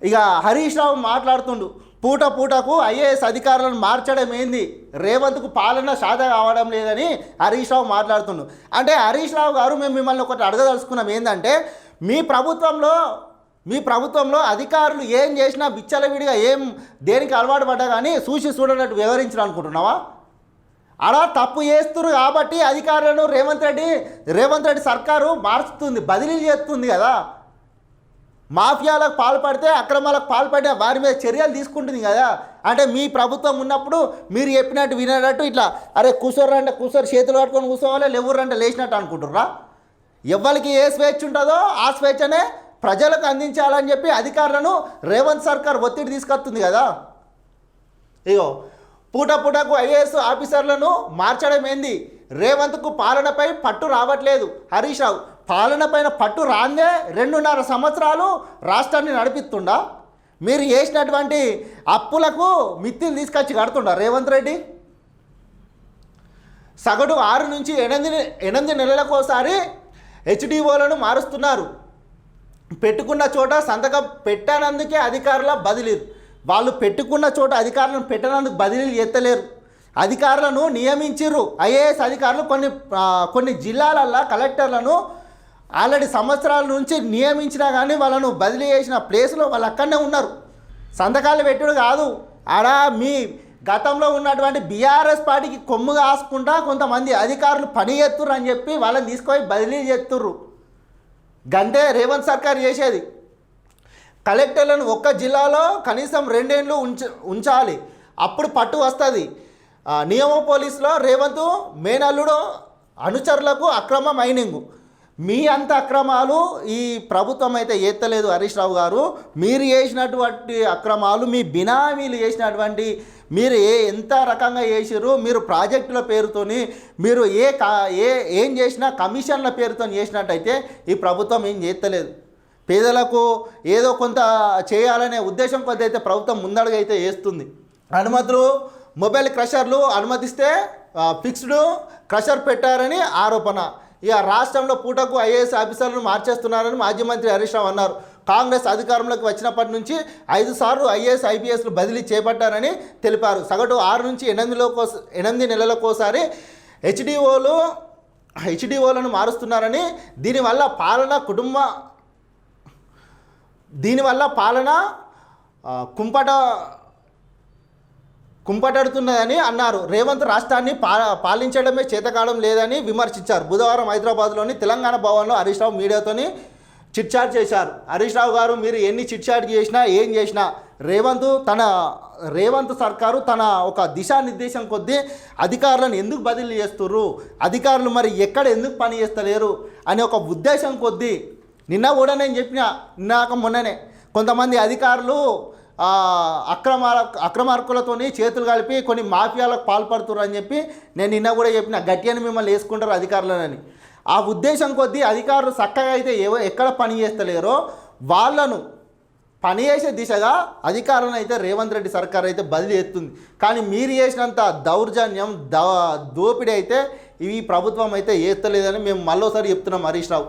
ఇక హరీష్ రావు మాట్లాడుతుండు, పూట పూటకు ఐఏఎస్ అధికారులను మార్చడం ఏంది, రేవంత్కు పాలన సాధ కావడం లేదని హరీష్ రావు మాట్లాడుతుండు. అంటే హరీష్ రావు గారు, మేము మిమ్మల్ని ఒకటి అడగదలుచుకున్నాం ఏంటంటే, మీ ప్రభుత్వంలో అధికారులు ఏం చేసినా విచ్చలవిడిగా ఏం దేనికి అలవాటు పడ్డా కానీ చూసి చూడనట్టు వివరించాలనుకుంటున్నావా? అలా తప్పు చేస్తున్నారు కాబట్టి అధికారులను రేవంత్ రెడ్డి సర్కారు మార్చుతుంది, బదిలీ చేస్తుంది కదా. మాఫియాలకు పాల్పడితే, అక్రమాలకు పాల్పడిన వారి మీద చర్యలు తీసుకుంటుంది కదా. అంటే మీ ప్రభుత్వం ఉన్నప్పుడు మీరు చెప్పినట్టు వినేటట్టు ఇట్లా అరే కూర్చోరంటే కూర్చోరు, చేతులు పట్టుకొని కూర్చోవాలి, లేవురంటే లేచినట్టు అనుకుంటుర్రా? ఎవరికి ఏ స్వేచ్ఛ ఉంటుందో ఆ స్వేచ్ఛనే ప్రజలకు అందించాలని చెప్పి అధికారులను రేవంత్ సర్కార్ ఒత్తిడి తీసుకొస్తుంది కదా. ఇగో పూటకు ఐఏఎస్ ఆఫీసర్లను మార్చడం ఏంది, రేవంత్కు పాలనపై పట్టు రావట్లేదు. హరీష్ రావు పాలన పైన పట్టు రాందే 2.5 సంవత్సరాలు రాష్ట్రాన్ని నడిపిస్తుండా? మీరు చేసినటువంటి అప్పులకు మిత్తిలు తీసుకొచ్చి కడుతుండా రేవంత్ రెడ్డి? సగటు 6 నుంచి 8 నెలలకోసారి హెచ్డిఓలను మారుస్తున్నారు. పెట్టుకున్న చోట సంతకం పెట్టనందుకే అధికారుల బదిలీలు. వాళ్ళు పెట్టుకున్న చోట అధికారులను పెట్టనందుకు బదిలీలు ఎత్తలేరు. అధికారులను నియమించిర్రు. ఐఏఎస్ అధికారులు కొన్ని జిల్లాలల్లో కలెక్టర్లను ఆల్రెడీ సంవత్సరాల నుంచి నియమించినా కానీ వాళ్ళను బదిలీ చేసిన ప్లేస్లో వాళ్ళు అక్కడనే ఉన్నారు. సంతకాలు పెట్టుడు కాదు, ఆడ మీ గతంలో ఉన్నటువంటి బీఆర్ఎస్ పార్టీకి కొమ్ము కాసుకుంటా కొంతమంది అధికారులు పని చేస్తుర్రు అని చెప్పి వాళ్ళని తీసుకొని బదిలీ చేస్తుర్రు. గంటే రేవంత్ సర్కార్ చేసేది. కలెక్టర్లను ఒక్క జిల్లాలో కనీసం 2 ఏళ్ళు ఉంచాలి, అప్పుడు పట్టు వస్తుంది. నియమ పోలీసులో రేవంత్ మేనల్లుడు అనుచరులకు అక్రమ మైనింగు. మీ అంత అక్రమాలు ఈ ప్రభుత్వం అయితే ఎత్తలేదు హరీష్ రావు గారు. మీరు చేసినటువంటి అక్రమాలు, మీ బినామీలు చేసినటువంటి, మీరు ఎంత రకంగా చేసిర్రు, మీరు ప్రాజెక్టుల పేరుతోని మీరు ఏం చేసినా కమిషన్ల పేరుతో చేసినట్టయితే ఈ ప్రభుత్వం ఏం చేస్తలేదు. పేదలకు ఏదో కొంత చేయాలనే ఉద్దేశం కొద్ది అయితే ప్రభుత్వం ముందడుగు అయితే వేస్తుంది. అనుమతులు, మొబైల్ క్రషర్లు అనుమతిస్తే ఫిక్స్డ్ క్రషర్ పెట్టారని ఆరోపణ. ఇక రాష్ట్రంలో పూటకు ఐఏఎస్ ఆఫీసర్లను మార్చేస్తున్నారని మాజీ మంత్రి హరీష్ రావు అన్నారు. కాంగ్రెస్ అధికారంలోకి వచ్చినప్పటి నుంచి 5 సార్లు ఐఏఎస్ ఐపీఎస్లు బదిలీ చేపట్టారని తెలిపారు. సగటు 6 నుంచి 8 నెలలకోసారి హెచ్డిఓలను మారుస్తున్నారని, దీనివల్ల పాలన కుంపటడుతున్నదని అన్నారు. రేవంత్ రాష్ట్రాన్ని పాలించడమే చేతకావడం లేదని విమర్శించారు. బుధవారం హైదరాబాద్లోని తెలంగాణ భవన్లో హరీష్ రావు మీడియాతోని చిట్చాట్ చేశారు. హరీష్ రావు గారు, మీరు ఎన్ని చిట్చాట్ చేసినా ఏం చేసినా రేవంత్ సర్కారు తన ఒక దిశానిర్దేశం కొద్దీ అధికారులను ఎందుకు బదిలీ చేస్తుర్రు, అధికారులు మరి ఎక్కడ ఎందుకు పని చేస్తలేరు అనే ఒక ఉద్దేశం కొద్దీ నిన్న కూడా నేను చెప్పిన, మొన్ననే కొంతమంది అధికారులు అక్రమార్కులతోని చేతులు కలిపి కొన్ని మాఫియాలకు పాల్పడుతున్నారు అని చెప్పి నేను నిన్న కూడా చెప్పిన, గట్టిని మిమ్మల్ని వేసుకుంటారు అధికారులనని. ఆ ఉద్దేశం కొద్దీ అధికారులు చక్కగా అయితే ఎక్కడ పని చేస్తలేరో వాళ్ళను పని చేసే దిశగా అధికారులను అయితే రేవంత్ రెడ్డి సర్కార్ అయితే బదిలీ చేస్తుంది. కానీ మీరు చేసినంత దౌర్జన్యం దోపిడీ అయితే ఈ ప్రభుత్వం అయితే చేస్తలేదని మేము మళ్ళోసారి చెప్తున్నాం హరీష్ రావు.